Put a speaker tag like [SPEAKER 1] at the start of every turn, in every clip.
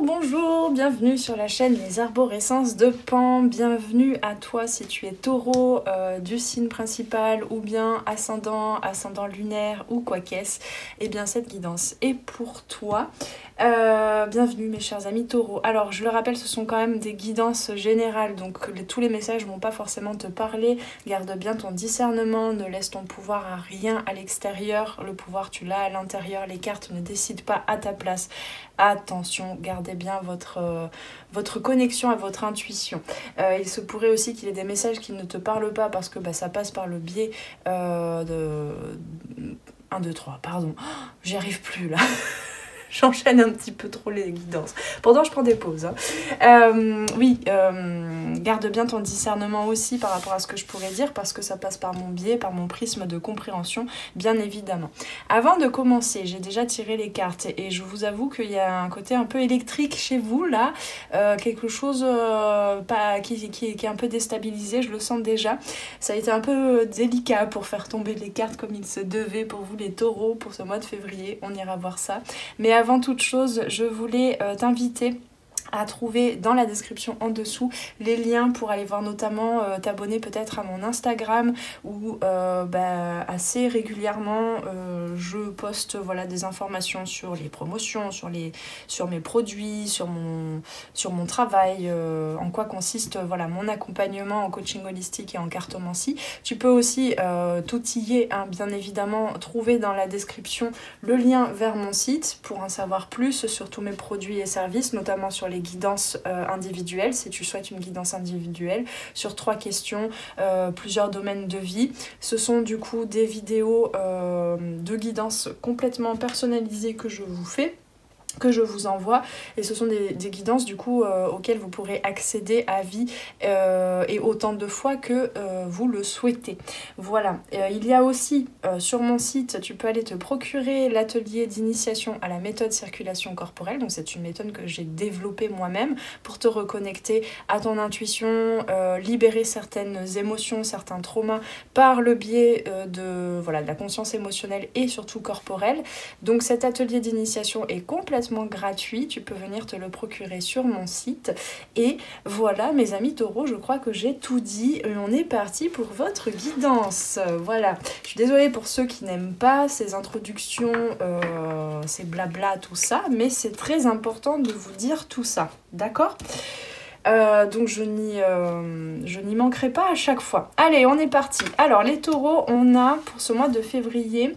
[SPEAKER 1] Bonjour, bienvenue sur la chaîne Les Arborescences de Pan. Bienvenue à toi si tu es taureau du signe principal ou bien ascendant lunaire ou quoi qu'est-ce. Et bien cette guidance est pour toi. Bienvenue mes chers amis taureaux. Alors je le rappelle, ce sont quand même des guidances générales, donc tous les messages ne vont pas forcément te parler. Garde bien ton discernement, ne laisse ton pouvoir à rien à l'extérieur. Le pouvoir tu l'as à l'intérieur, les cartes ne décident pas à ta place. Attention, gardez bien votre connexion à votre intuition. Il se pourrait aussi qu'il y ait des messages qui ne te parlent pas parce que ça passe par le biais de... 1, 2, 3, pardon. Oh, j'y arrive plus là. J'enchaîne un petit peu trop les guidances. Pourtant, je prends des pauses. Garde bien ton discernement aussi par rapport à ce que je pourrais dire parce que ça passe par mon biais, par mon prisme de compréhension, bien évidemment. Avant de commencer, j'ai déjà tiré les cartes et je vous avoue qu'il y a un côté un peu électrique chez vous, là. Quelque chose qui est un peu déstabilisé, je le sens déjà. Ça a été un peu délicat pour faire tomber les cartes comme il se devait pour vous les taureaux pour ce mois de février. On ira voir ça. Mais avant toute chose, je voulais t'inviter à trouver dans la description en dessous les liens pour aller voir notamment t'abonner peut-être à mon Instagram où assez régulièrement je poste des informations sur les promotions, sur mes produits, sur mon travail, en quoi consiste mon accompagnement en coaching holistique et en cartomancie. Tu peux aussi t'outiller, bien évidemment, trouver dans la description le lien vers mon site pour en savoir plus sur tous mes produits et services, notamment sur les guidances individuelles, si tu souhaites une guidance individuelle, sur 3 questions, plusieurs domaines de vie. Ce sont du coup des vidéos de guidance complètement personnalisées que je vous fais, que je vous envoie, et ce sont des guidances du coup auxquelles vous pourrez accéder à vie et autant de fois que vous le souhaitez. Voilà, il y a aussi sur mon site, tu peux aller te procurer l'atelier d'initiation à la méthode circulation corporelle, donc c'est une méthode que j'ai développée moi-même pour te reconnecter à ton intuition, libérer certaines émotions, certains traumas par le biais de la conscience émotionnelle et surtout corporelle. Donc cet atelier d'initiation est complètement gratuit, tu peux venir te le procurer sur mon site. Et voilà mes amis taureaux, je crois que j'ai tout dit et on est parti pour votre guidance. Voilà, je suis désolée pour ceux qui n'aiment pas ces introductions, ces blabla, tout ça, mais c'est très important de vous dire tout ça, d'accord ? Donc je n'y manquerai pas à chaque fois. Allez, on est parti. Alors les taureaux, on a pour ce mois de février,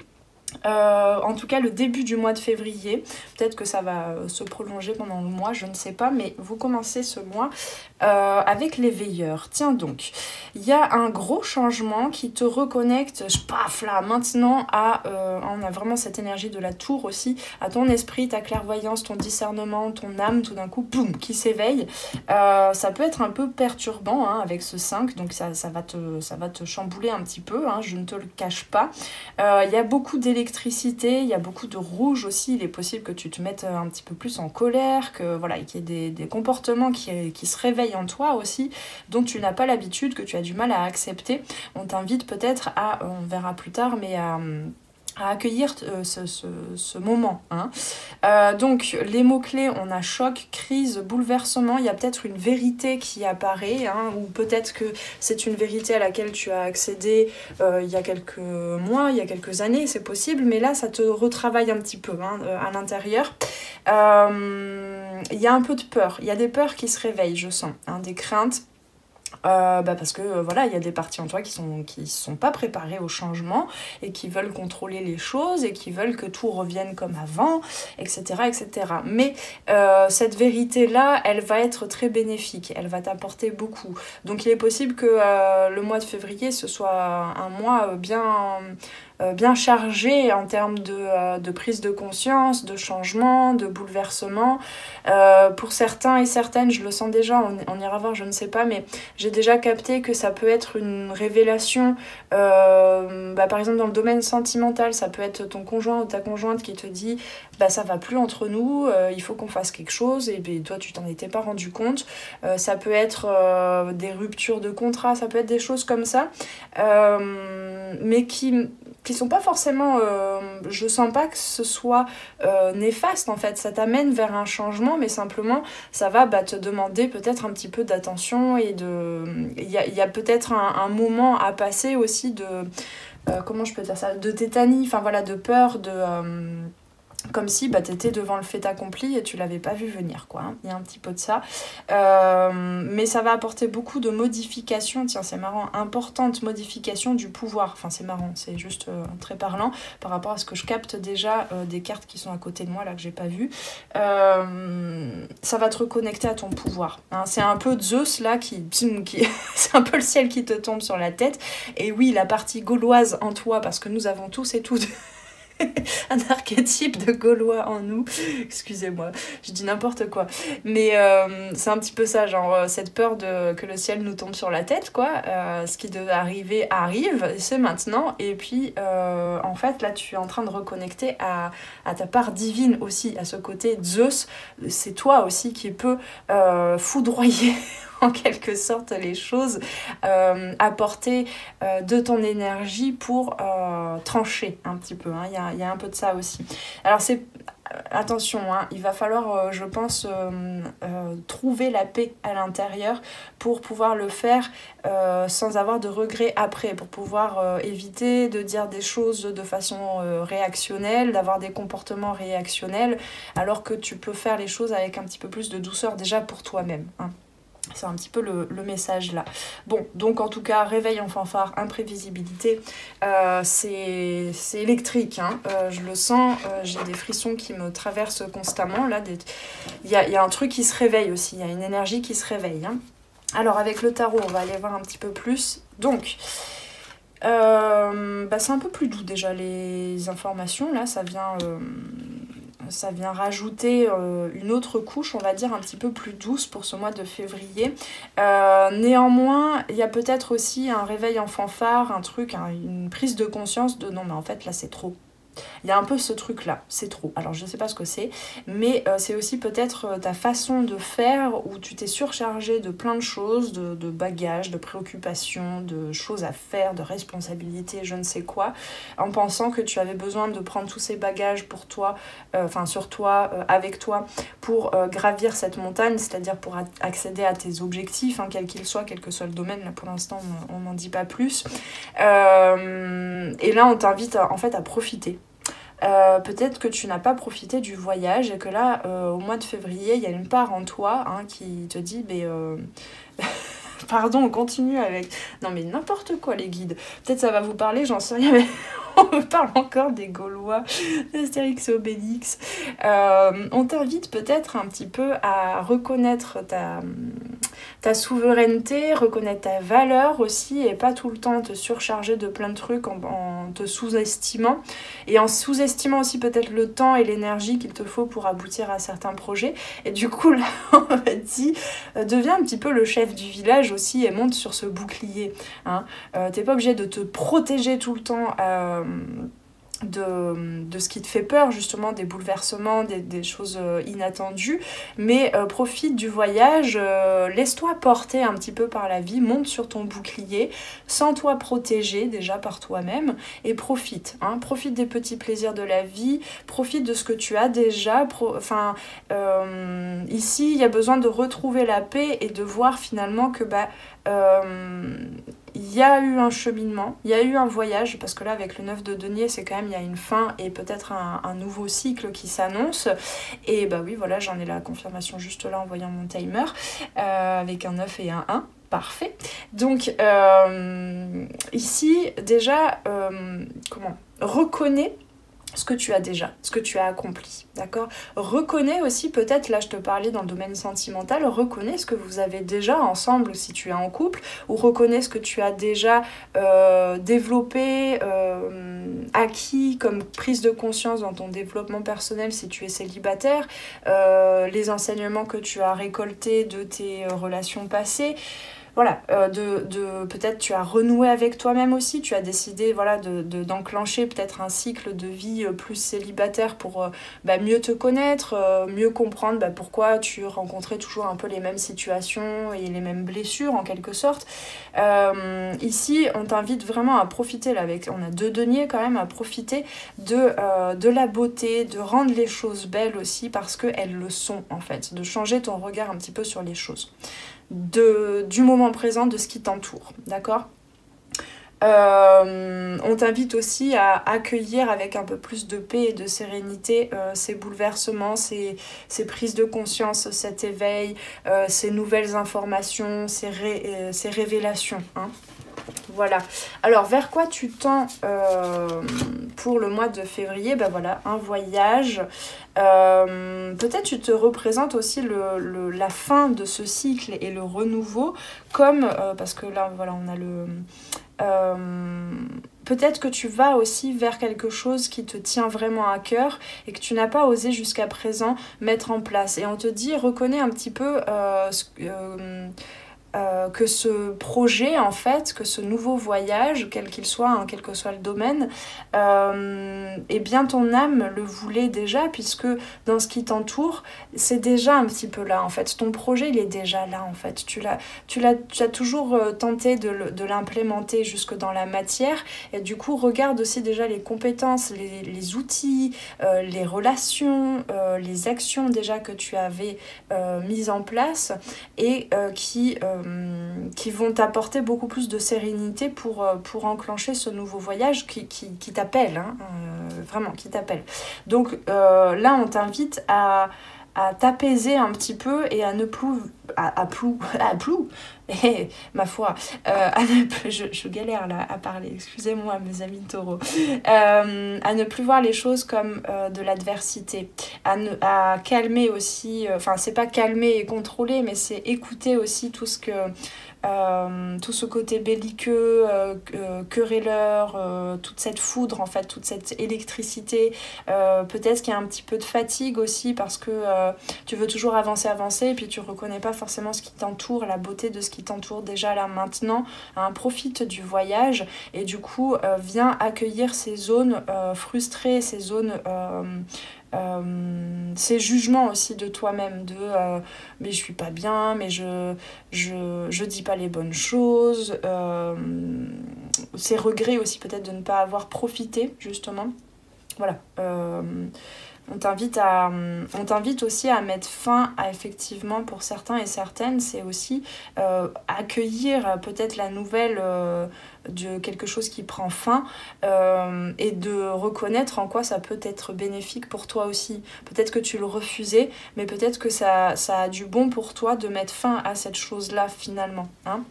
[SPEAKER 1] en tout cas le début du mois de février, peut-être que ça va se prolonger pendant le mois, je ne sais pas, mais vous commencez ce mois avec les veilleurs. Tiens donc, il y a un gros changement qui te reconnecte, paf là, maintenant on a vraiment cette énergie de la tour aussi, à ton esprit, ta clairvoyance, ton discernement, ton âme, tout d'un coup, boum, qui s'éveille. Ça peut être un peu perturbant avec ce 5, donc ça va te chambouler un petit peu, je ne te le cache pas. Il y a beaucoup d'électricité, il y a beaucoup de rouge aussi, il est possible que tu te mettes un petit peu plus en colère, qu'il y ait des comportements qui se réveillent en toi aussi, dont tu n'as pas l'habitude, que tu as du mal à accepter. On t'invite peut-être on verra plus tard, mais à accueillir ce moment. Donc les mots-clés, on a choc, crise, bouleversement, il y a peut-être une vérité qui apparaît, ou peut-être que c'est une vérité à laquelle tu as accédé il y a quelques mois, il y a quelques années, c'est possible, mais là ça te retravaille un petit peu à l'intérieur. Il y a un peu de peur, il y a des peurs qui se réveillent, je sens, des craintes. Parce que il y a des parties en toi qui sont pas préparées au changement et qui veulent contrôler les choses et qui veulent que tout revienne comme avant, etc. Mais cette vérité-là, elle va être très bénéfique, elle va t'apporter beaucoup. Donc il est possible que le mois de février, ce soit un mois bien chargé en termes de prise de conscience, de changement, de bouleversement. Pour certains et certaines, je le sens déjà, on ira voir, je ne sais pas, mais j'ai déjà capté que ça peut être une révélation, par exemple dans le domaine sentimental, ça peut être ton conjoint ou ta conjointe qui te dit ça va plus entre nous, il faut qu'on fasse quelque chose, et toi tu t'en étais pas rendu compte. Ça peut être des ruptures de contrat, ça peut être des choses comme ça, mais qui qui sont pas forcément, je sens pas que ce soit néfaste en fait, ça t'amène vers un changement, mais simplement ça va te demander peut-être un petit peu d'attention et il y a peut-être un moment à passer aussi de, comment je peux dire ça, de tétanie, enfin voilà, de peur, comme si t'étais devant le fait accompli et tu l'avais pas vu venir, quoi. Hein. Il y a un petit peu de ça. Mais ça va apporter beaucoup de modifications, tiens, c'est marrant, importantes modifications du pouvoir. Enfin, c'est marrant, c'est juste très parlant par rapport à ce que je capte déjà des cartes qui sont à côté de moi, là, que j'ai pas vues. Ça va te reconnecter à ton pouvoir. Hein. C'est un peu Zeus, là, c'est un peu le ciel qui te tombe sur la tête. Et oui, la partie gauloise en toi, parce que nous avons tous et toutes un archétype de Gaulois en nous, excusez-moi, je dis n'importe quoi, mais c'est un petit peu ça, genre cette peur que le ciel nous tombe sur la tête, quoi, ce qui devait arriver arrive, c'est maintenant, et puis en fait là tu es en train de reconnecter à ta part divine aussi, à ce côté Zeus, c'est toi aussi qui peut foudroyer en quelque sorte les choses, apporter de ton énergie pour trancher un petit peu, hein. Il y a un peu de ça aussi. Alors attention, hein, il va falloir, je pense, trouver la paix à l'intérieur pour pouvoir le faire sans avoir de regrets après, pour pouvoir éviter de dire des choses de façon réactionnelle, d'avoir des comportements réactionnels, alors que tu peux faire les choses avec un petit peu plus de douceur déjà pour toi-même, hein. C'est un petit peu le message là. Bon, donc en tout cas, réveil en fanfare, imprévisibilité, c'est électrique, hein. Je le sens, j'ai des frissons qui me traversent constamment. Là, il y a un truc qui se réveille aussi, il y a une énergie qui se réveille, hein. Alors avec le tarot, on va aller voir un petit peu plus. Donc, c'est un peu plus doux déjà les informations, là, ça vient rajouter une autre couche, on va dire, un petit peu plus douce pour ce mois de février. Néanmoins, il y a peut-être aussi un réveil en fanfare, un truc, une prise de conscience de non, mais en fait, là, c'est trop. Il y a un peu ce truc-là, c'est trop. Alors, je ne sais pas ce que c'est, mais c'est aussi peut-être ta façon de faire où tu t'es surchargé de plein de choses, de bagages, de préoccupations, de choses à faire, de responsabilités, je ne sais quoi, en pensant que tu avais besoin de prendre tous ces bagages pour toi, sur toi, avec toi, pour gravir cette montagne, c'est-à-dire pour accéder à tes objectifs, hein, quels qu'ils soient, quel que soit le domaine. Là, pour l'instant, on n'en dit pas plus. Et là, on t'invite en fait à profiter. Peut-être que tu n'as pas profité du voyage et que là, au mois de février, il y a une part en toi, hein, qui te dit pardon, on continue avec... Non mais n'importe quoi les guides. Peut-être ça va vous parler, j'en sais rien, mais on me parle encore des Gaulois, d'Astérix et Obélix. On t'invite peut-être un petit peu à reconnaître ta souveraineté, reconnaître ta valeur aussi, et pas tout le temps te surcharger de plein de trucs en te sous-estimant, et en sous-estimant aussi peut-être le temps et l'énergie qu'il te faut pour aboutir à certains projets. Et du coup là, on m'a dit, deviens un petit peu le chef du village aussi et monte sur ce bouclier, hein. T'es pas obligé de te protéger tout le temps de ce qui te fait peur, justement, des bouleversements, des choses inattendues, mais profite du voyage, laisse-toi porter un petit peu par la vie, monte sur ton bouclier, sens-toi protégé déjà par toi-même, et profite, hein, profite des petits plaisirs de la vie, profite de ce que tu as déjà, ici il y a besoin de retrouver la paix et de voir finalement que il y a eu un cheminement, il y a eu un voyage, parce que là avec le 9 de denier c'est quand même, il y a une fin et peut-être un nouveau cycle qui s'annonce, et oui voilà, j'en ai la confirmation juste là en voyant mon timer, avec un 9 et un 1. Parfait. Donc ici déjà, reconnais ce que tu as déjà, ce que tu as accompli, d'accord? Reconnais aussi, peut-être, là je te parlais dans le domaine sentimental, reconnais ce que vous avez déjà ensemble si tu es en couple, ou reconnais ce que tu as déjà développé, acquis comme prise de conscience dans ton développement personnel si tu es célibataire, les enseignements que tu as récoltés de tes relations passées. voilà, peut-être tu as renoué avec toi-même aussi, tu as décidé voilà, d'enclencher peut-être un cycle de vie plus célibataire pour mieux te connaître, mieux comprendre pourquoi tu rencontrais toujours un peu les mêmes situations et les mêmes blessures en quelque sorte. Ici, on t'invite vraiment à profiter, là, on a 2 deniers quand même, à profiter de la beauté, de rendre les choses belles aussi parce qu'elles le sont en fait, de changer ton regard un petit peu sur les choses. Du moment présent, de ce qui t'entoure, d'accord ? On t'invite aussi à accueillir avec un peu plus de paix et de sérénité ces bouleversements, ces prises de conscience, cet éveil, ces nouvelles informations, ces révélations, hein. Voilà. Alors, vers quoi tu tends pour le mois de février ? Voilà, un voyage. Peut-être tu te représentes aussi la fin de ce cycle et le renouveau comme, parce que là, voilà, on a le... peut-être que tu vas aussi vers quelque chose qui te tient vraiment à cœur et que tu n'as pas osé jusqu'à présent mettre en place. Et on te dit, reconnais un petit peu que ce projet, en fait, que ce nouveau voyage, quel qu'il soit, hein, quel que soit le domaine, eh bien ton âme le voulait déjà, puisque dans ce qui t'entoure, c'est déjà un petit peu là, en fait. Ton projet, il est déjà là, en fait. Tu as toujours tenté de l'implémenter jusque dans la matière, et du coup, regarde aussi déjà les compétences, les outils, les relations, les actions déjà que tu avais mises en place, et qui vont t'apporter beaucoup plus de sérénité pour enclencher ce nouveau voyage qui t'appelle, hein, vraiment qui t'appelle. Donc là, on t'invite à t'apaiser un petit peu et à ne plus... Et, ma foi, je galère là à parler, excusez-moi mes amis de Taureau, à ne plus voir les choses comme de l'adversité, à calmer aussi, enfin c'est pas calmer et contrôler, mais c'est écouter aussi tout ce côté belliqueux, querelleur, toute cette foudre en fait, toute cette électricité, peut-être qu'il y a un petit peu de fatigue aussi parce que tu veux toujours avancer et puis tu reconnais pas forcément ce qui t'entoure, la beauté de ce qui t'entoure déjà là maintenant, hein, profite du voyage et du coup viens accueillir ces zones frustrées, ces zones... ces jugements aussi de toi-même mais je suis pas bien, mais je dis pas les bonnes choses, ces regrets aussi peut-être de ne pas avoir profité justement, voilà. On t'invite aussi à mettre fin à, effectivement, pour certains et certaines, c'est aussi accueillir peut-être la nouvelle de quelque chose qui prend fin et de reconnaître en quoi ça peut être bénéfique pour toi aussi. Peut-être que tu le refusais, mais peut-être que ça a du bon pour toi de mettre fin à cette chose-là finalement, hein.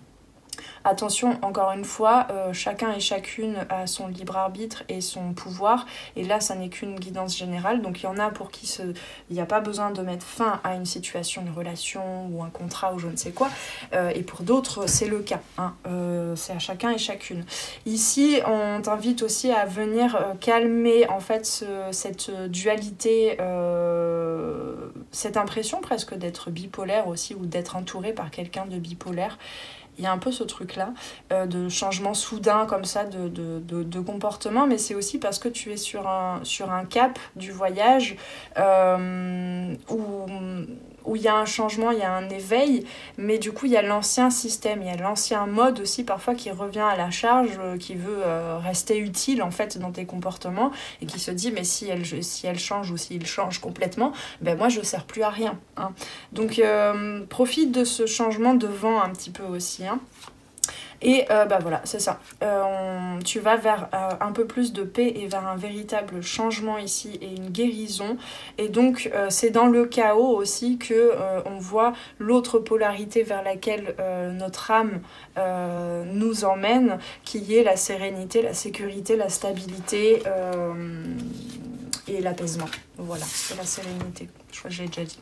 [SPEAKER 1] Attention, encore une fois, chacun et chacune a son libre arbitre et son pouvoir. Et là, ça n'est qu'une guidance générale. Donc, il y en a pour qui il n'y a pas besoin de mettre fin à une situation, une relation ou un contrat ou je ne sais quoi. Et pour d'autres, c'est le cas, hein. C'est à chacun et chacune. Ici, on t'invite aussi à venir calmer en fait cette dualité, cette impression presque d'être bipolaire aussi ou d'être entouré par quelqu'un de bipolaire. Il y a un peu ce truc-là de changement soudain comme ça de comportement, mais c'est aussi parce que tu es sur un cap du voyage où il y a un changement, il y a un éveil, mais du coup il y a l'ancien système, il y a l'ancien mode aussi parfois qui revient à la charge, qui veut rester utile en fait dans tes comportements et qui se dit mais si elle change ou s'il change complètement, ben moi je sers plus à rien, hein. Donc profite de ce changement de vent un petit peu aussi, hein. Et voilà, c'est ça. Tu vas vers un peu plus de paix et vers un véritable changement ici et une guérison. Et donc, c'est dans le chaos aussi que on voit l'autre polarité vers laquelle notre âme nous emmène, qui est la sérénité, la sécurité, la stabilité et l'apaisement. Voilà, c'est la sérénité. Je crois que je l'ai déjà dit.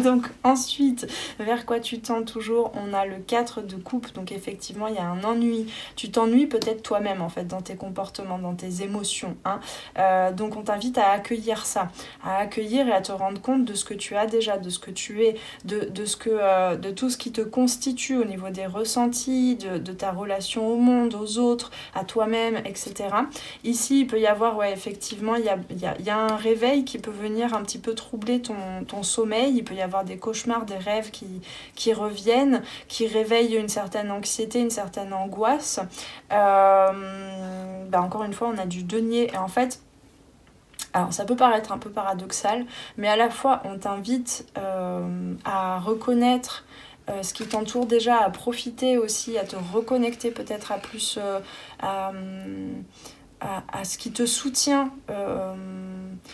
[SPEAKER 1] Donc ensuite, vers quoi tu tends toujours? On a le 4 de coupe, donc effectivement il y a un ennui. Tu t'ennuies peut-être toi-même en fait dans tes comportements, dans tes émotions. Hein. Donc on t'invite à accueillir ça, à accueillir et à te rendre compte de ce que tu as déjà, de ce que tu es, de tout ce qui te constitue au niveau des ressentis, de ta relation au monde, aux autres, à toi-même, etc. Ici il peut y avoir, ouais effectivement, il y a un réveil qui peut venir un petit peu troubler ton sommeil. Il peut y avoir des cauchemars, des rêves qui reviennent, qui réveillent une certaine anxiété, une certaine angoisse. Encore une fois, on a du denier. Et en fait, alors ça peut paraître un peu paradoxal, mais à la fois, on t'invite à reconnaître ce qui t'entoure déjà, à profiter aussi, à te reconnecter peut-être à plus à ce qui te soutient,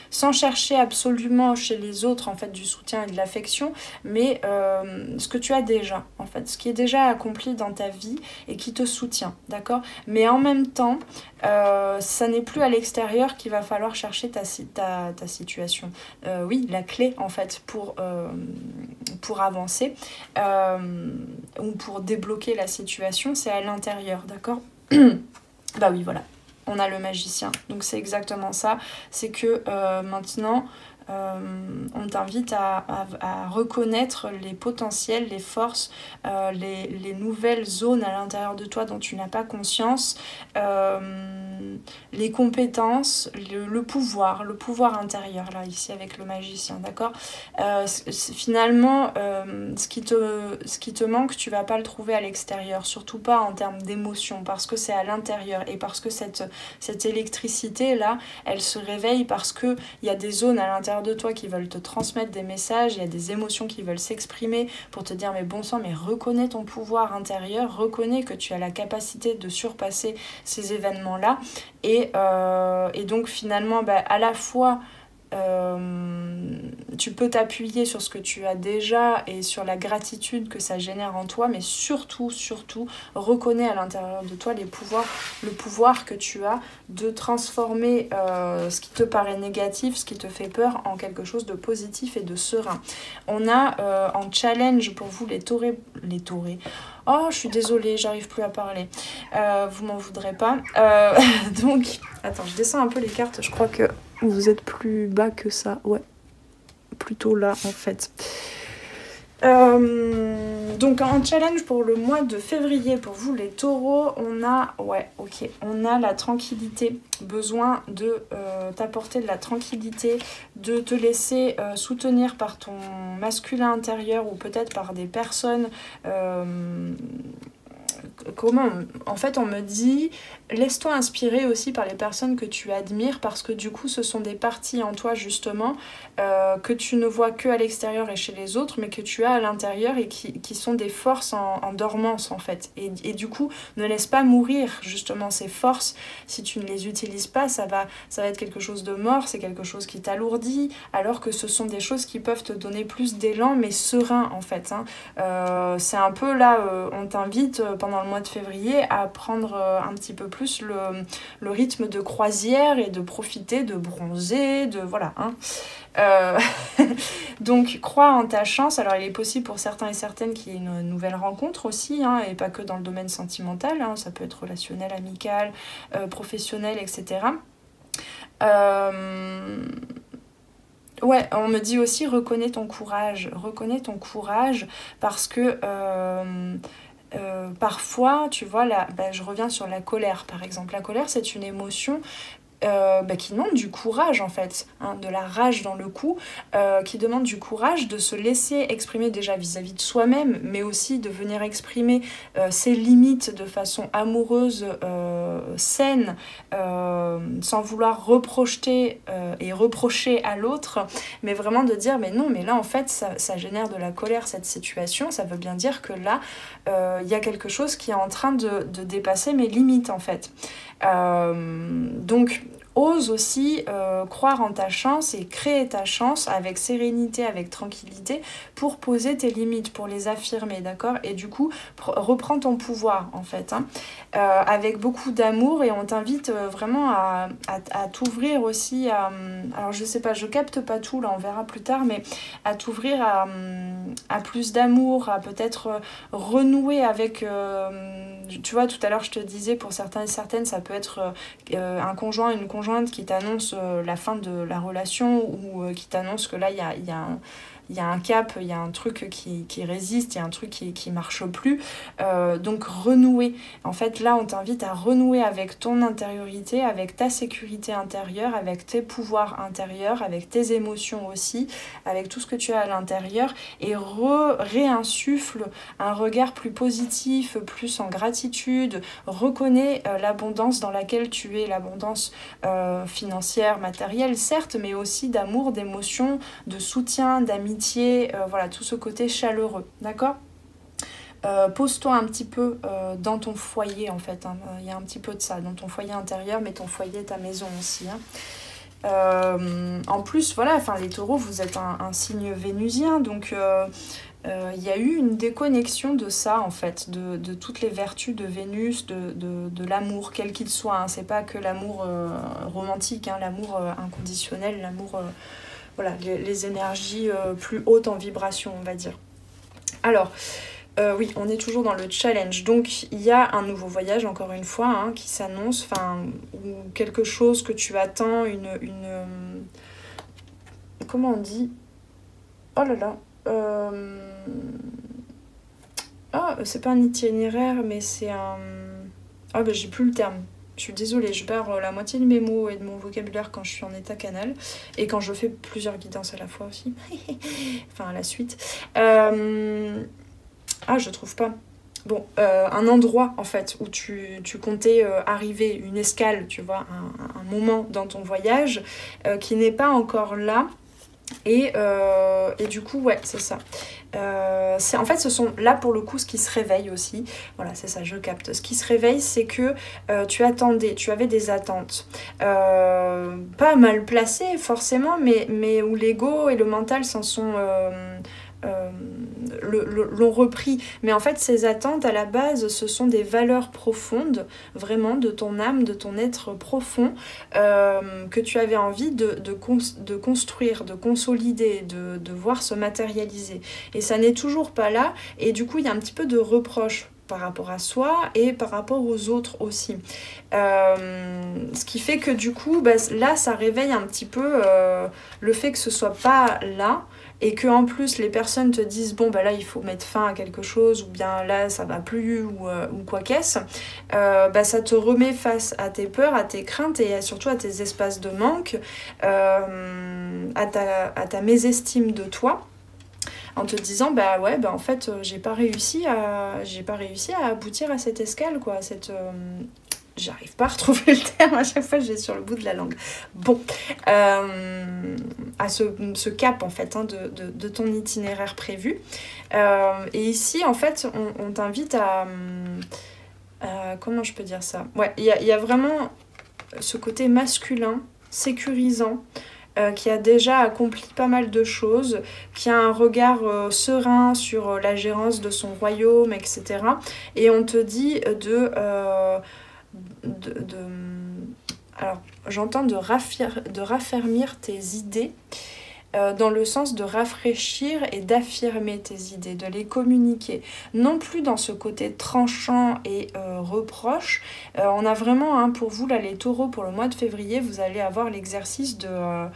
[SPEAKER 1] sans chercher absolument chez les autres en fait du soutien et de l'affection, mais ce que tu as déjà en fait, ce qui est déjà accompli dans ta vie et qui te soutient, d'accord? Mais en même temps, ça n'est plus à l'extérieur qu'il va falloir chercher ta situation. Oui, la clé en fait pour avancer ou pour débloquer la situation, c'est à l'intérieur, d'accord? Bah oui, voilà. On a le magicien. Donc c'est exactement ça. C'est que maintenant, on t'invite à reconnaître les potentiels, les forces, les nouvelles zones à l'intérieur de toi dont tu n'as pas conscience, les compétences, le pouvoir intérieur, là, ici, avec le magicien, d'accord? Finalement, ce qui te manque, tu vas pas le trouver à l'extérieur, surtout pas en termes d'émotion, parce que c'est à l'intérieur, et parce que cette électricité-là, elle se réveille parce qu'il y a des zones à l'intérieur de toi qui veulent te transmettre des messages, il y a des émotions qui veulent s'exprimer pour te dire mais bon sang, mais reconnais ton pouvoir intérieur, reconnais que tu as la capacité de surpasser ces événements-là et donc finalement à la fois tu peux t'appuyer sur ce que tu as déjà et sur la gratitude que ça génère en toi, mais surtout reconnais à l'intérieur de toi le pouvoir que tu as de transformer ce qui te paraît négatif, ce qui te fait peur en quelque chose de positif et de serein. On a en challenge pour vous les taurés. Oh, je suis désolée, j'arrive plus à parler. Vous m'en voudrez pas. Donc, attends, je descends un peu les cartes. Je crois que vous êtes plus bas que ça. Ouais, plutôt là, en fait. Donc, en challenge pour le mois de février, pour vous les taureaux, on a... Ouais, ok. On a la tranquillité. Besoin de t'apporter de la tranquillité, de te laisser soutenir par ton masculin intérieur ou peut-être par des personnes... En fait, on me dit, laisse-toi inspirer aussi par les personnes que tu admires parce que du coup, ce sont des parties en toi justement que tu ne vois que à l'extérieur et chez les autres, mais que tu as à l'intérieur et qui sont des forces en dormance en fait. Et du coup, ne laisse pas mourir justement ces forces. Si tu ne les utilises pas, ça va être quelque chose de mort, c'est quelque chose qui t'alourdit, alors que ce sont des choses qui peuvent te donner plus d'élan, mais serein en fait. Hein. C'est un peu là, on t'invite pendant le mois de février à prendre un petit peu plus le rythme de croisière et de profiter, de bronzer, de voilà. Hein. Donc crois en ta chance. Alors il est possible pour certains et certaines qu'il y ait une nouvelle rencontre aussi, hein, et pas que dans le domaine sentimental, hein, ça peut être relationnel, amical, professionnel, etc. Ouais, on me dit aussi reconnais ton courage parce que parfois, tu vois, je reviens sur la colère par exemple. La colère, c'est une émotion qui demande du courage en fait, hein, de la rage dans le cou, qui demande du courage de se laisser exprimer déjà vis-à-vis de soi-même, mais aussi de venir exprimer ses limites de façon amoureuse, saine, sans vouloir reprocher à l'autre, mais vraiment de dire mais non, mais là en fait ça génère de la colère cette situation, ça veut bien dire que là il y a quelque chose qui est en train de dépasser mes limites en fait. Donc ose aussi croire en ta chance et créer ta chance avec sérénité, avec tranquillité, pour poser tes limites, pour les affirmer, d'accord? Et du coup, reprends ton pouvoir, en fait, hein, avec beaucoup d'amour, et on t'invite vraiment à t'ouvrir aussi à... Alors, je sais pas, je capte pas tout, là, on verra plus tard, mais à t'ouvrir à plus d'amour, à peut-être renouer avec... tu vois, tout à l'heure, je te disais, pour certains et certaines, ça peut être un conjoint, une conjointe qui t'annonce la fin de la relation, ou qui t'annonce que là, il y a un cap, il y a un truc qui résiste, il y a un truc qui marche plus. Donc renouer. En fait, là, on t'invite à renouer avec ton intériorité, avec ta sécurité intérieure, avec tes pouvoirs intérieurs, avec tes émotions aussi, avec tout ce que tu as à l'intérieur, et réinsuffle un regard plus positif, plus en gratitude. Reconnais l'abondance dans laquelle tu es, l'abondance financière, matérielle, certes, mais aussi d'amour, d'émotion, de soutien, d'amitié, voilà, tout ce côté chaleureux, d'accord? Pose-toi un petit peu dans ton foyer, en fait, hein. Il y a un petit peu de ça, dans ton foyer intérieur, mais ton foyer, ta maison aussi, hein. En plus, voilà, enfin, les taureaux, vous êtes un signe vénusien, donc il y a eu une déconnexion de ça, en fait, de toutes les vertus de Vénus, de l'amour, quel qu'il soit, hein. C'est pas que l'amour romantique, hein, l'amour inconditionnel, l'amour... voilà, les énergies plus hautes en vibration, on va dire. Alors, oui, on est toujours dans le challenge. Donc, il y a un nouveau voyage, encore une fois, hein, qui s'annonce, ou quelque chose que tu attends, comment on dit? Oh là là. Ah, c'est pas un itinéraire, mais c'est un... Ah, ben j'ai plus le terme. Je suis désolée, je perds la moitié de mes mots et de mon vocabulaire quand je suis en état canal. Et quand je fais plusieurs guidances à la fois aussi. Enfin, à la suite. Ah, je trouve pas. Bon, un endroit, en fait, où tu comptais arriver, une escale, tu vois, un moment dans ton voyage, qui n'est pas encore là. Et du coup, ouais, c'est ça. En fait, ce sont là pour le coup ce qui se réveille aussi. Voilà, c'est ça, je capte. Ce qui se réveille, c'est que tu avais des attentes. Pas mal placées forcément, mais où l'ego et le mental s'en sont... l'ont repris. Mais en fait, ces attentes, à la base, ce sont des valeurs profondes, vraiment, de ton âme, de ton être profond, que tu avais envie de construire, de consolider, de voir se matérialiser. Et ça n'est toujours pas là, et du coup, il y a un petit peu de reproche par rapport à soi et par rapport aux autres aussi. Ce qui fait que du coup, là, ça réveille un petit peu le fait que ce soit pas là, et que en plus les personnes te disent bon là il faut mettre fin à quelque chose, ou bien là ça va plus, ou quoi qu'est-ce, ça te remet face à tes peurs, à tes craintes, et surtout à tes espaces de manque, à ta mésestime de toi, en te disant en fait j'ai pas réussi à aboutir à cette escale, quoi, j'arrive pas à retrouver le terme, à chaque fois j'ai sur le bout de la langue. Bon, à ce cap, en fait, hein, de ton itinéraire prévu. Et ici, en fait, on t'invite à... comment je peux dire ça? Ouais, il y a vraiment ce côté masculin, sécurisant, qui a déjà accompli pas mal de choses, qui a un regard serein sur la gérance de son royaume, etc. Et on te dit alors, j'entends de raffermir tes idées, dans le sens de rafraîchir et d'affirmer tes idées, de les communiquer. Non plus dans ce côté tranchant et reproche. On a vraiment, hein, pour vous, là, les taureaux, pour le mois de février, vous allez avoir l'exercice de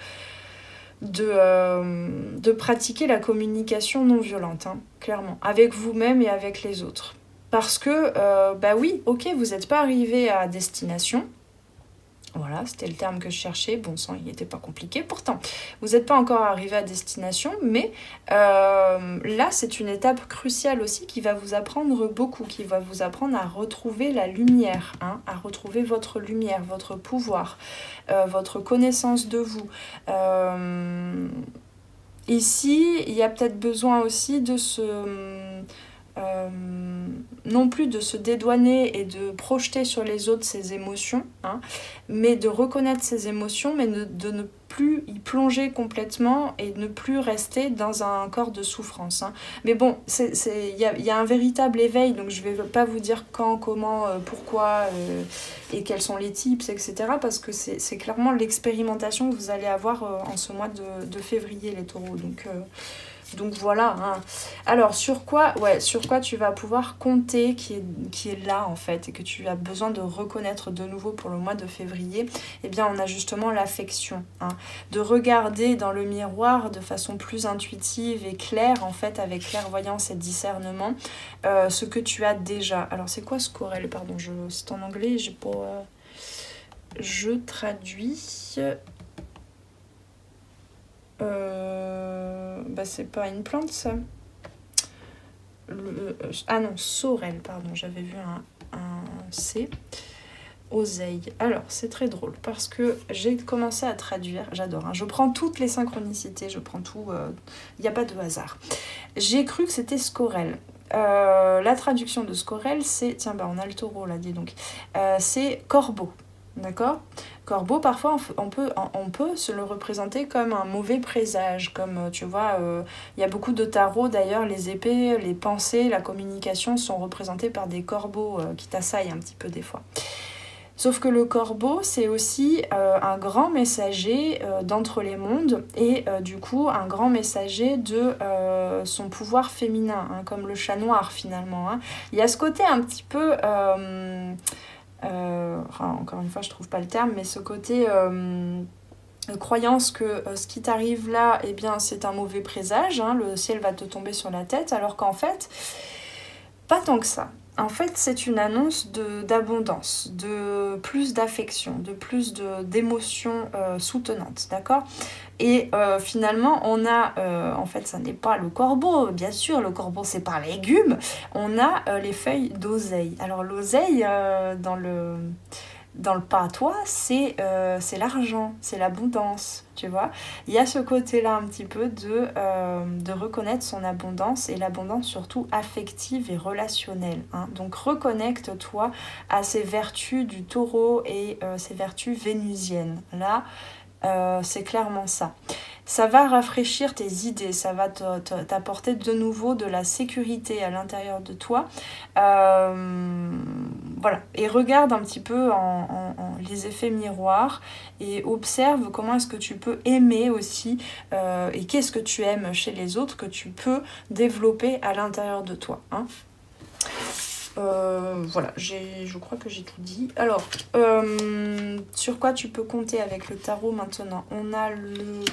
[SPEAKER 1] pratiquer la communication non violente, hein, clairement, avec vous-même et avec les autres. Parce que, oui, ok, vous n'êtes pas arrivé à destination. Voilà, c'était le terme que je cherchais. Bon sang, il n'était pas compliqué. Pourtant, vous n'êtes pas encore arrivé à destination, mais là, c'est une étape cruciale aussi qui va vous apprendre beaucoup, qui va vous apprendre à retrouver la lumière, hein, à retrouver votre lumière, votre pouvoir, votre connaissance de vous. Ici, il y a peut-être besoin aussi de se... non plus de se dédouaner et de projeter sur les autres ses émotions, hein, mais de reconnaître ses émotions, mais de ne plus y plonger complètement et ne plus rester dans un corps de souffrance. Hein. Mais bon, il y a un véritable éveil, donc je ne vais pas vous dire quand, comment, pourquoi et quels sont les tips, etc. Parce que c'est clairement l'expérimentation que vous allez avoir en ce mois de février, les taureaux. Donc voilà, hein. Alors sur quoi tu vas pouvoir compter qui est là en fait et que tu as besoin de reconnaître de nouveau pour le mois de février, eh bien on a justement l'affection, hein. De regarder dans le miroir de façon plus intuitive et claire en fait, avec clairvoyance et discernement, ce que tu as déjà. Alors c'est quoi Scorel, pardon, c'est en anglais, j'ai pas... je traduis... c'est pas une plante ça. Ah non, sorel, pardon, j'avais vu un C. Oseille. Alors, c'est très drôle parce que j'ai commencé à traduire, j'adore, hein, je prends toutes les synchronicités, je prends tout, il n'y a pas de hasard. J'ai cru que c'était scorel. La traduction de scorel, c'est, tiens, on a le taureau là, dis donc, c'est corbeau. D'accord ? Corbeau, parfois, on peut se le représenter comme un mauvais présage. Comme, tu vois, il y a beaucoup de tarots, d'ailleurs, les épées, les pensées, la communication sont représentées par des corbeaux qui t'assaillent un petit peu des fois. Sauf que le corbeau, c'est aussi un grand messager d'entre les mondes et du coup, un grand messager de son pouvoir féminin, hein, comme le chat noir, finalement. Hein. Il y a ce côté un petit peu... encore une fois je trouve pas le terme, mais ce côté croyance que ce qui t'arrive là, eh bien c'est un mauvais présage, hein, le ciel va te tomber sur la tête, alors qu'en fait pas tant que ça. En fait, c'est une annonce d'abondance, de plus d'affection, de plus d'émotions soutenantes, d'accord ? Et finalement, on a, en fait, ça n'est pas le corbeau, bien sûr, le corbeau, c'est pas légume, on a les feuilles d'oseille. Alors, l'oseille, dans le patois, c'est l'argent, c'est l'abondance, tu vois. Il y a ce côté-là un petit peu de reconnaître son abondance, et l'abondance surtout affective et relationnelle. Hein. Donc reconnecte-toi à ces vertus du taureau et ces vertus vénusiennes. Là, c'est clairement ça. Ça va rafraîchir tes idées, ça va t'apporter de nouveau de la sécurité à l'intérieur de toi. Voilà. Et regarde un petit peu les effets miroirs et observe comment est-ce que tu peux aimer aussi et qu'est-ce que tu aimes chez les autres que tu peux développer à l'intérieur de toi. Hein. Voilà, je crois que j'ai tout dit. Alors, sur quoi tu peux compter avec le tarot maintenant ? On a le...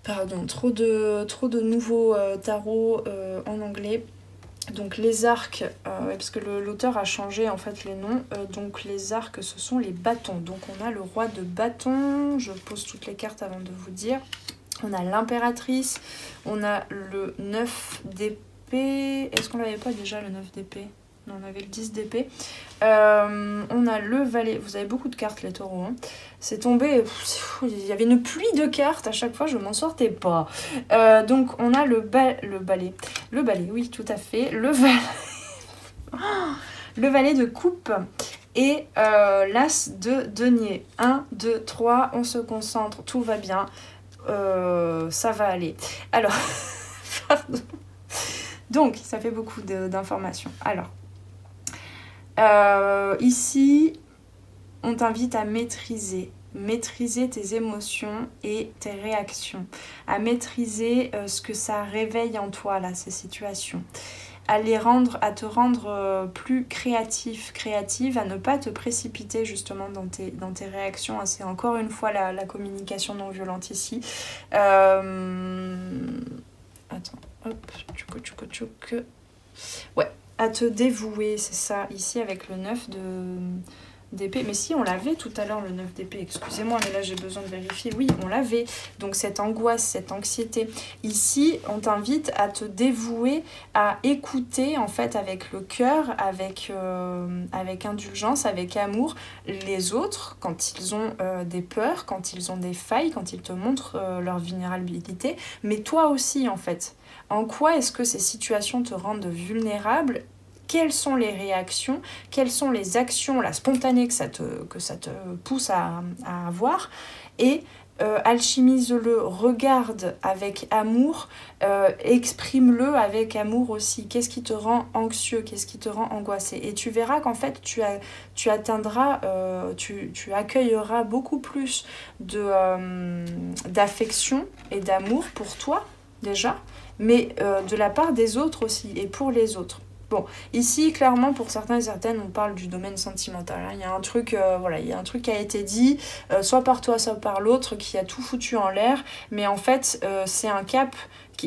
[SPEAKER 1] Pardon, trop de nouveaux tarots en anglais. Donc les arcs, parce que l'auteur a changé en fait les noms. Donc les arcs, ce sont les bâtons. Donc on a le roi de bâtons. Je pose toutes les cartes avant de vous dire. On a l'impératrice. On a le 9 d'épée. Est-ce qu'on l'avait pas déjà le 9 d'épée ? Non, on avait le 10 d'épée. On a le valet. Vous avez beaucoup de cartes les taureaux. Hein. C'est tombé... il y avait une pluie de cartes. À chaque fois, je m'en sortais pas. Donc, on a le balai. Le balai, oui, tout à fait. Le valet... le valet de coupe. Et l'as de denier. 1, 2, 3. On se concentre. Tout va bien. Ça va aller. Alors... Pardon. Donc, ça fait beaucoup d'informations. Alors, ici, on t'invite à maîtriser tes émotions et tes réactions, à maîtriser ce que ça réveille en toi, là, ces situations, à te rendre plus créative, à ne pas te précipiter justement dans tes réactions. C'est encore une fois la communication non violente ici. Attends. Hop, ouais, à te dévouer, c'est ça, ici avec le 9 d'épée. Mais si, on l'avait tout à l'heure, le 9 d'épée, excusez-moi, mais là j'ai besoin de vérifier. Oui, on l'avait. Donc cette angoisse, cette anxiété. Ici, on t'invite à te dévouer, à écouter en fait avec le cœur, avec indulgence, avec amour, les autres quand ils ont des peurs, quand ils ont des failles, quand ils te montrent leur vulnérabilité. Mais toi aussi en fait. En quoi est-ce que ces situations te rendent vulnérable ? Quelles sont les réactions, quelles sont les actions là, spontanées que ça te pousse à avoir, et alchimise-le, regarde avec amour, exprime-le avec amour aussi. Qu'est-ce qui te rend anxieux, qu'est-ce qui te rend angoissé? Et tu verras qu'en fait tu atteindras, tu accueilleras beaucoup plus d'affection et d'amour pour toi déjà, mais de la part des autres aussi, et pour les autres. Bon, ici, clairement, pour certains et certaines, on parle du domaine sentimental. Hein. Il y a un truc, voilà, il y a un truc qui a été dit, soit par toi, soit par l'autre, qui a tout foutu en l'air. Mais en fait, c'est un cap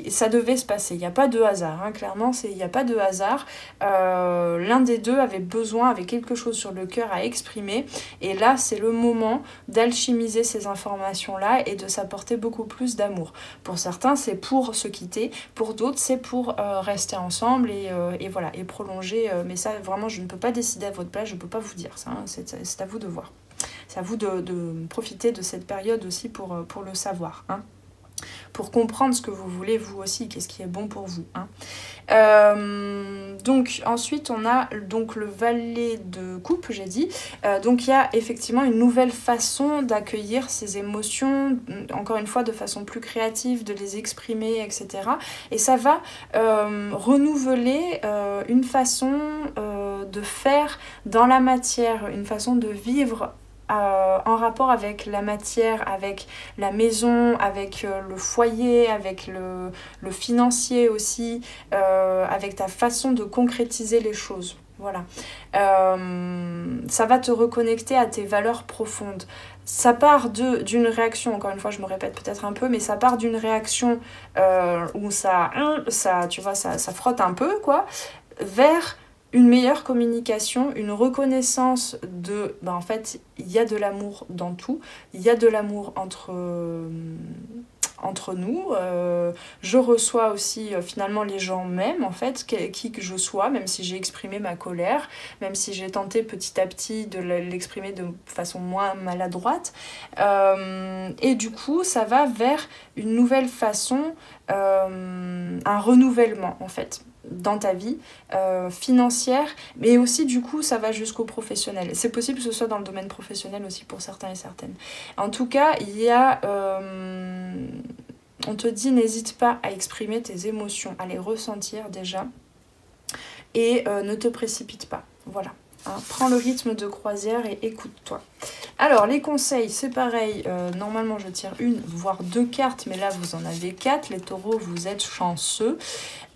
[SPEAKER 1] ça devait se passer. Il n'y a pas de hasard, hein. Clairement, il n'y a pas de hasard. L'un des deux avait quelque chose sur le cœur à exprimer. Et là, c'est le moment d'alchimiser ces informations-là et de s'apporter beaucoup plus d'amour. Pour certains, c'est pour se quitter. Pour d'autres, c'est pour rester ensemble et voilà, et prolonger. Mais ça, vraiment, je ne peux pas décider à votre place. Je ne peux pas vous dire ça. Hein. C'est à vous de voir. C'est à vous de profiter de cette période aussi pour le savoir, hein. Pour comprendre ce que vous voulez vous aussi, qu'est-ce qui est bon pour vous, hein. Donc ensuite on a donc le valet de coupe, j'ai dit, donc il y a effectivement une nouvelle façon d'accueillir ces émotions, encore une fois de façon plus créative, de les exprimer, etc. Et ça va renouveler une façon de faire dans la matière, une façon de vivre en rapport avec la matière, avec la maison, avec le foyer, avec le financier aussi, avec ta façon de concrétiser les choses. Voilà. Ça va te reconnecter à tes valeurs profondes. Ça part d'une réaction, encore une fois je me répète peut-être un peu, mais ça part d'une réaction où ça tu vois, ça frotte un peu, quoi, vers une meilleure communication, une reconnaissance de... Ben en fait, il y a de l'amour dans tout. Il y a de l'amour entre nous. Je reçois aussi, finalement, les gens m'aiment, en fait, qui que je sois, même si j'ai exprimé ma colère, même si j'ai tenté petit à petit de l'exprimer de façon moins maladroite. Et du coup, ça va vers une nouvelle façon, un renouvellement, en fait, dans ta vie financière, mais aussi du coup ça va jusqu'au professionnel. C'est possible que ce soit dans le domaine professionnel aussi pour certains et certaines. En tout cas, il y a on te dit n'hésite pas à exprimer tes émotions, à les ressentir déjà, et ne te précipite pas. Voilà. Hein, prends le rythme de croisière et écoute-toi. Alors, les conseils, c'est pareil. Normalement, je tire une, voire deux cartes, mais là, vous en avez quatre. Les taureaux, vous êtes chanceux.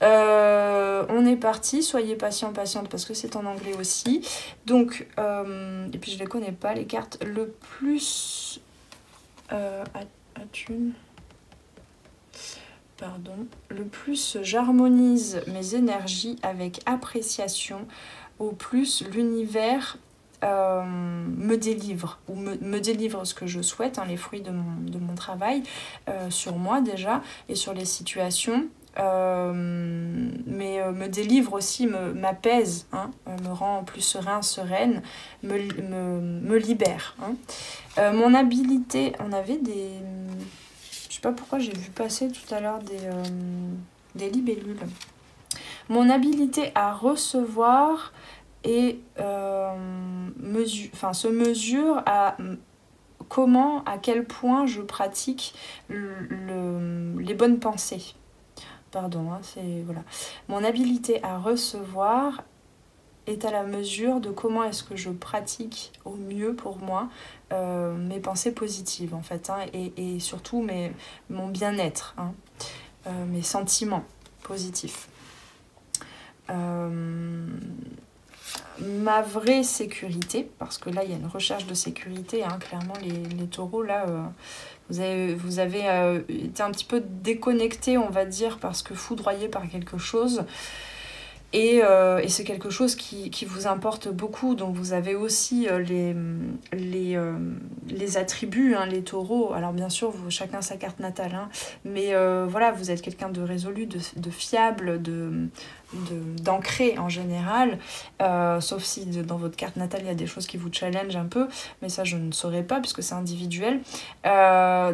[SPEAKER 1] On est parti. Soyez patient, patiente, parce que c'est en anglais aussi. Donc, et puis je ne les connais pas, les cartes. Le plus... Pardon. Le plus j'harmonise mes énergies avec appréciation, au plus l'univers me délivre, ou me délivre ce que je souhaite, hein, les fruits de mon travail, sur moi déjà, et sur les situations, mais me délivre aussi, m'apaise, hein, me rend plus sereine, me libère. Hein. Mon habilité, on avait des... Je sais pas pourquoi j'ai vu passer tout à l'heure des libellules. Mon habilité à recevoir et se mesure à comment, à quel point je pratique les bonnes pensées. Pardon, hein, c'est... Voilà. Mon habilité à recevoir est à la mesure de comment est-ce que je pratique au mieux pour moi mes pensées positives, en fait, hein, et surtout mon bien-être, hein, mes sentiments positifs. Ma vraie sécurité, parce que là il y a une recherche de sécurité, hein, clairement les taureaux là, vous avez été un petit peu déconnectés, on va dire, parce que foudroyés par quelque chose, Et c'est quelque chose qui vous importe beaucoup, dont vous avez aussi les attributs, hein, les taureaux. Alors bien sûr, chacun sa carte natale, hein, mais voilà, vous êtes quelqu'un de résolu, de fiable, d'ancré en général, sauf si dans votre carte natale il y a des choses qui vous challengent un peu, mais ça je ne saurais pas puisque c'est individuel.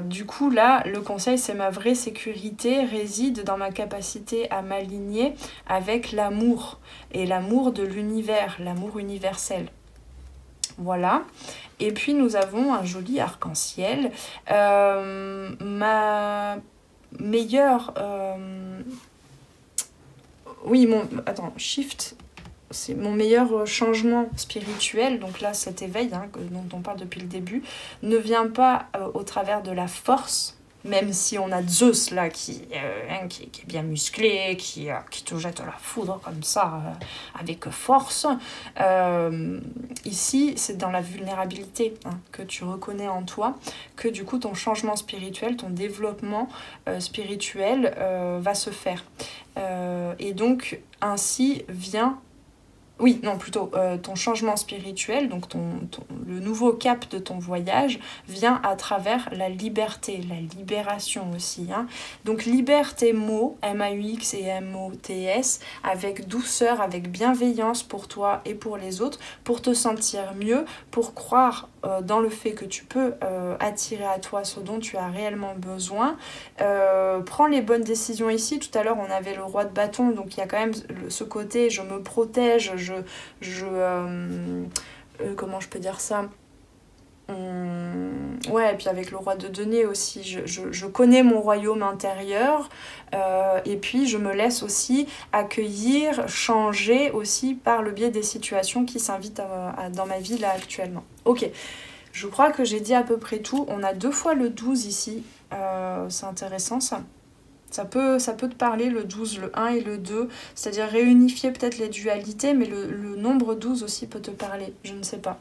[SPEAKER 1] Du coup là, le conseil c'est: ma vraie sécurité réside dans ma capacité à m'aligner avec l'amour, et l'amour de l'univers, l'amour universel. Voilà. Et puis nous avons un joli arc-en-ciel. Ma meilleure... Oui, shift, c'est mon meilleur changement spirituel. Donc là, cet éveil, hein, dont on parle depuis le début, ne vient pas au travers de la force, même si on a Zeus là qui est bien musclé, qui te jette la foudre comme ça, avec force. Ici, c'est dans la vulnérabilité, hein, que tu reconnais en toi, que du coup ton changement spirituel, ton développement spirituel va se faire. Et donc, ainsi vient... Oui, non, plutôt, ton changement spirituel, donc le nouveau cap de ton voyage, vient à travers la liberté, la libération aussi. Hein. Donc, libère tes mots, M-A-U-X et M-O-T-S, avec douceur, avec bienveillance pour toi et pour les autres, pour te sentir mieux, pour croire dans le fait que tu peux attirer à toi ce dont tu as réellement besoin. Prends les bonnes décisions ici. Tout à l'heure, on avait le roi de bâton, donc il y a quand même ce côté, je me protège, comment je peux dire ça, ouais, et puis avec le roi de denier aussi, je connais mon royaume intérieur, et puis je me laisse aussi accueillir, changer aussi par le biais des situations qui s'invitent dans ma vie là actuellement. Ok, je crois que j'ai dit à peu près tout. On a 2 fois le 12 ici, c'est intéressant ça. Ça peut te parler, le 12, le 1 et le 2, c'est-à-dire réunifier peut-être les dualités, mais le nombre 12 aussi peut te parler, je ne sais pas.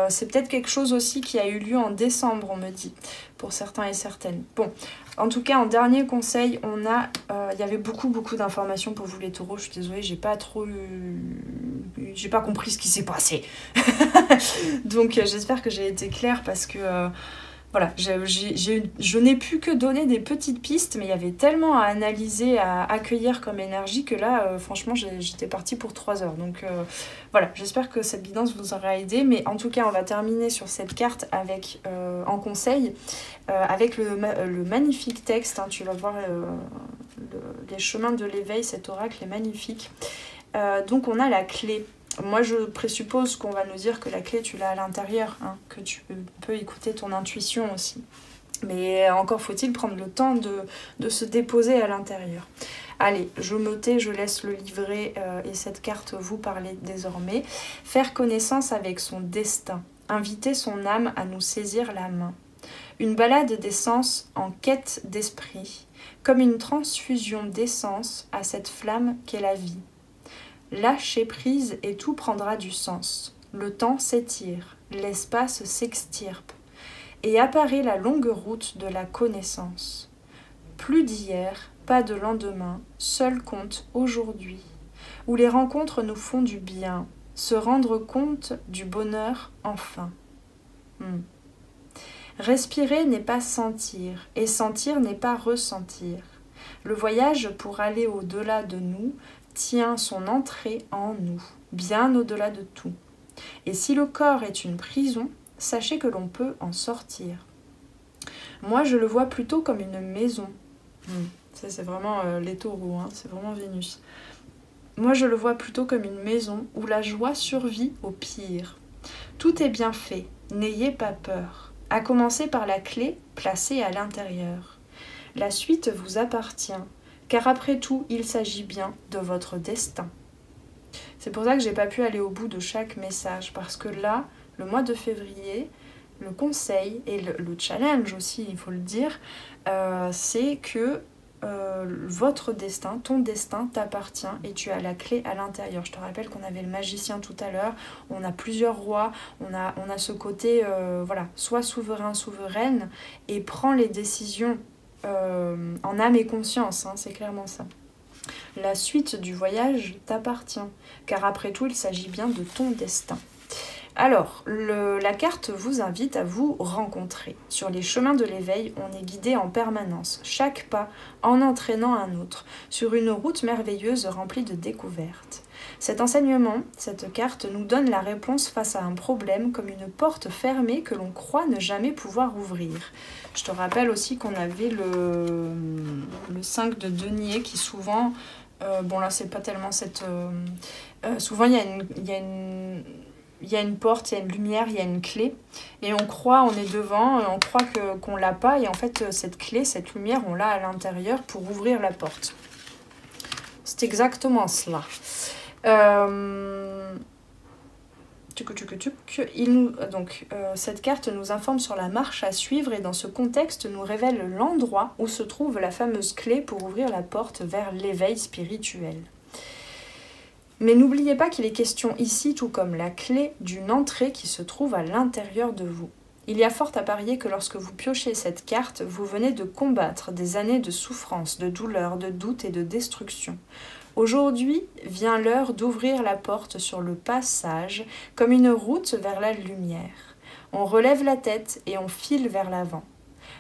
[SPEAKER 1] C'est peut-être quelque chose aussi qui a eu lieu en décembre, on me dit, pour certains et certaines. Bon, en tout cas, en dernier conseil, il y avait beaucoup d'informations pour vous les taureaux. Je suis désolée, j'ai pas compris ce qui s'est passé. Donc j'espère que j'ai été claire parce que... Voilà, je n'ai pu que donner des petites pistes, mais il y avait tellement à analyser, à accueillir comme énergie que là, franchement, j'étais partie pour 3 heures. Donc voilà, j'espère que cette guidance vous aura aidé. Mais en tout cas, on va terminer sur cette carte avec, en conseil, avec le magnifique texte. Hein, tu vas voir les chemins de l'éveil, cet oracle est magnifique. Donc on a la clé. Moi, je présuppose qu'on va nous dire que la clé, tu l'as à l'intérieur, hein, que tu peux écouter ton intuition aussi. Mais encore faut-il prendre le temps de se déposer à l'intérieur. Allez, je me tais, je laisse le livret et cette carte vous parler désormais. Faire connaissance avec son destin. Inviter son âme à nous saisir la main. Une balade des sens en quête d'esprit, comme une transfusion d'essence à cette flamme qu'est la vie. Lâcher prise et tout prendra du sens. Le temps s'étire, l'espace s'extirpe, et apparaît la longue route de la connaissance. Plus d'hier, pas de lendemain, seul compte aujourd'hui, où les rencontres nous font du bien, se rendre compte du bonheur enfin. Respirer n'est pas sentir, et sentir n'est pas ressentir. Le voyage pour aller au-delà de nous tient son entrée en nous, bien au-delà de tout. Et si le corps est une prison, sachez que l'on peut en sortir. Moi, je le vois plutôt comme une maison. Ça, c'est vraiment les taureaux, hein, c'est vraiment Vénus. Moi, je le vois plutôt comme une maison où la joie survit au pire. Tout est bien fait, n'ayez pas peur. À commencer par la clé placée à l'intérieur. La suite vous appartient. Car après tout, il s'agit bien de votre destin. C'est pour ça que j'ai pas pu aller au bout de chaque message, parce que là, le mois de février, le conseil et le challenge aussi, il faut le dire, c'est que votre destin, ton destin t'appartient et tu as la clé à l'intérieur. Je te rappelle qu'on avait le magicien tout à l'heure, on a plusieurs rois, on a ce côté, voilà, sois souverain, souveraine et prends les décisions en âme et conscience, hein, c'est clairement ça. La suite du voyage t'appartient, car après tout, il s'agit bien de ton destin. Alors, la carte vous invite à vous rencontrer. Sur les chemins de l'éveil, on est guidé en permanence, chaque pas en entraînant un autre, sur une route merveilleuse remplie de découvertes. Cet enseignement, cette carte, nous donne la réponse face à un problème comme une porte fermée que l'on croit ne jamais pouvoir ouvrir. Je te rappelle aussi qu'on avait le 5 de denier qui souvent... bon là, c'est pas tellement cette... souvent, il y a une porte, il y a une lumière, il y a une clé. Et on croit, on est devant, on croit qu'on l'a pas. Et en fait, cette clé, cette lumière, on l'a à l'intérieur pour ouvrir la porte. C'est exactement cela. Cette carte nous informe sur la marche à suivre et dans ce contexte nous révèle l'endroit où se trouve la fameuse clé pour ouvrir la porte vers l'éveil spirituel. Mais n'oubliez pas qu'il est question ici, tout comme la clé, d'une entrée qui se trouve à l'intérieur de vous. Il y a fort à parier que lorsque vous piochez cette carte, vous venez de combattre des années de souffrance, de douleur, de doute et de destruction. Aujourd'hui vient l'heure d'ouvrir la porte sur le passage comme une route vers la lumière. On relève la tête et on file vers l'avant.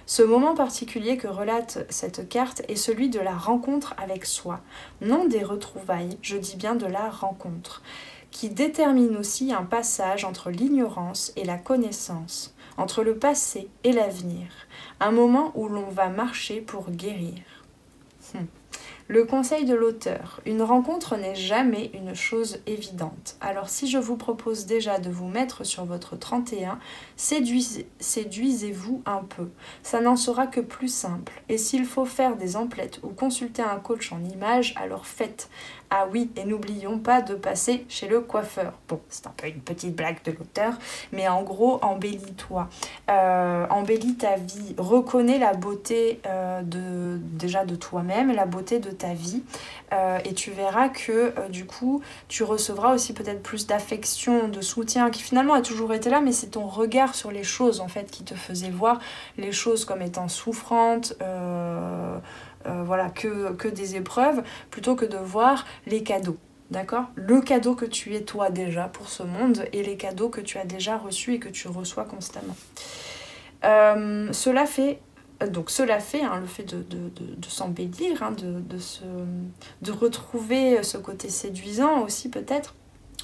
[SPEAKER 1] Ce moment particulier que relate cette carte est celui de la rencontre avec soi, non des retrouvailles, je dis bien de la rencontre, qui détermine aussi un passage entre l'ignorance et la connaissance, entre le passé et l'avenir, un moment où l'on va marcher pour guérir. Le conseil de l'auteur, une rencontre n'est jamais une chose évidente. Alors si je vous propose déjà de vous mettre sur votre 31, séduisez-vous un peu. Ça n'en sera que plus simple. Et s'il faut faire des emplettes ou consulter un coach en images, alors faites. Ah oui, et n'oublions pas de passer chez le coiffeur. Bon, c'est un peu une petite blague de l'auteur, mais en gros, embellis-toi. Embellis ta vie. Reconnais la beauté déjà de toi-même, la beauté de ta vie. Et tu verras que du coup, tu recevras aussi peut-être plus d'affection, de soutien, qui finalement a toujours été là, mais c'est ton regard sur les choses en fait qui te faisait voir les choses comme étant souffrantes, voilà, que des épreuves, plutôt que de voir les cadeaux, d'accord? Le cadeau que tu es toi déjà pour ce monde et les cadeaux que tu as déjà reçus et que tu reçois constamment. Cela fait, le fait de s'embellir, hein, de retrouver ce côté séduisant aussi peut-être,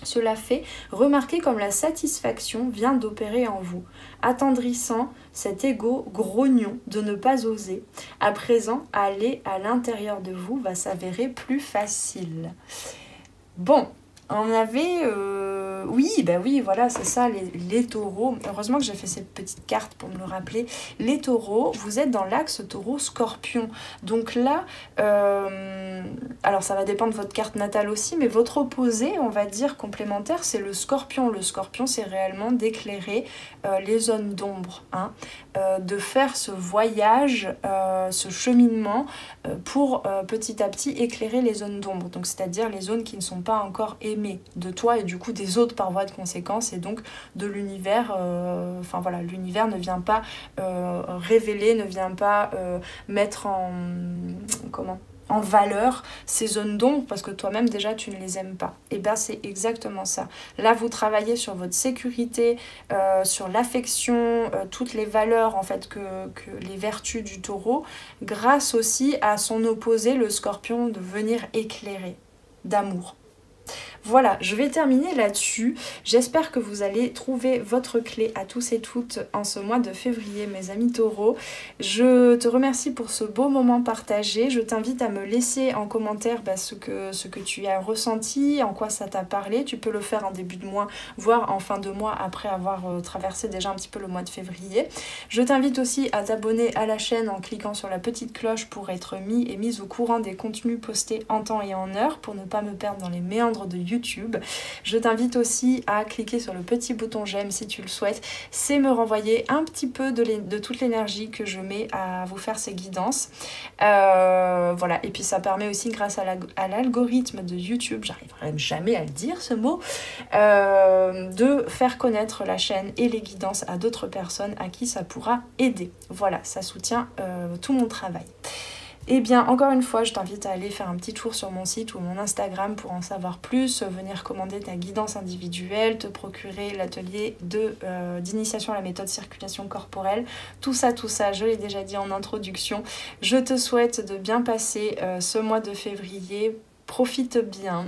[SPEAKER 1] cela fait remarquer comme la satisfaction vient d'opérer en vous, attendrissant cet ego grognon de ne pas oser. À présent, aller à l'intérieur de vous va s'avérer plus facile. Bon, on avait... oui, voilà, c'est ça, les taureaux. Heureusement que j'ai fait cette petite carte pour me le rappeler. Les taureaux, vous êtes dans l'axe taureau-scorpion. Donc là, alors ça va dépendre de votre carte natale aussi, mais votre opposé, on va dire complémentaire, c'est le scorpion. Le scorpion, c'est réellement d'éclairer les zones d'ombre, hein, de faire ce voyage, ce cheminement pour petit à petit éclairer les zones d'ombre. Donc c'est-à-dire les zones qui ne sont pas encore aimées de toi et du coup des autres par voie de conséquence et donc de l'univers. Enfin voilà, l'univers ne vient pas révéler, ne vient pas mettre en valeur ces zones d'ombre parce que toi-même déjà tu ne les aimes pas. Et bien c'est exactement ça. Là vous travaillez sur votre sécurité, sur l'affection, toutes les valeurs en fait que les vertus du taureau, grâce aussi à son opposé le scorpion de venir éclairer d'amour. Voilà, je vais terminer là-dessus. J'espère que vous allez trouver votre clé à tous et toutes en ce mois de février, mes amis taureaux. Je te remercie pour ce beau moment partagé. Je t'invite à me laisser en commentaire ce que tu as ressenti, en quoi ça t'a parlé. Tu peux le faire en début de mois, voire en fin de mois après avoir traversé déjà un petit peu le mois de février. Je t'invite aussi à t'abonner à la chaîne en cliquant sur la petite cloche pour être mise au courant des contenus postés en temps et en heure, pour ne pas me perdre dans les méandres de YouTube. Je t'invite aussi à cliquer sur le petit bouton j'aime si tu le souhaites. C'est me renvoyer un petit peu de toute l'énergie que je mets à vous faire ces guidances. Voilà, et puis ça permet aussi, grâce à l'algorithme de YouTube, j'arriverai jamais à le dire ce mot, de faire connaître la chaîne et les guidances à d'autres personnes à qui ça pourra aider. Voilà, ça soutient tout mon travail. Eh bien, encore une fois, je t'invite à aller faire un petit tour sur mon site ou mon Instagram pour en savoir plus, venir commander ta guidance individuelle, te procurer l'atelier d'initiation à la méthode circulation corporelle. Tout ça, je l'ai déjà dit en introduction. Je te souhaite de bien passer ce mois de février. Profite bien.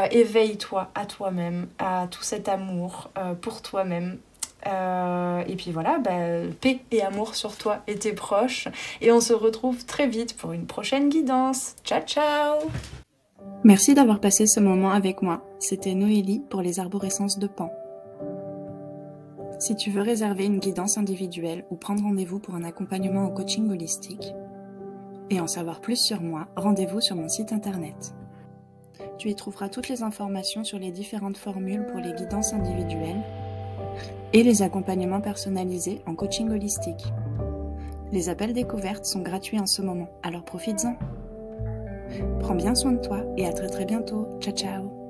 [SPEAKER 1] Éveille-toi à toi-même, à tout cet amour pour toi-même. Et puis voilà, paix et amour sur toi et tes proches. Et on se retrouve très vite pour une prochaine guidance. Ciao, ciao!
[SPEAKER 2] Merci d'avoir passé ce moment avec moi. C'était Noélie pour les arborescences de Pan. Si tu veux réserver une guidance individuelle ou prendre rendez-vous pour un accompagnement en coaching holistique et en savoir plus sur moi, rendez-vous sur mon site internet. Tu y trouveras toutes les informations sur les différentes formules pour les guidances individuelles et les accompagnements personnalisés en coaching holistique. Les appels découvertes sont gratuits en ce moment, alors profites-en. Prends bien soin de toi et à très bientôt. Ciao ciao.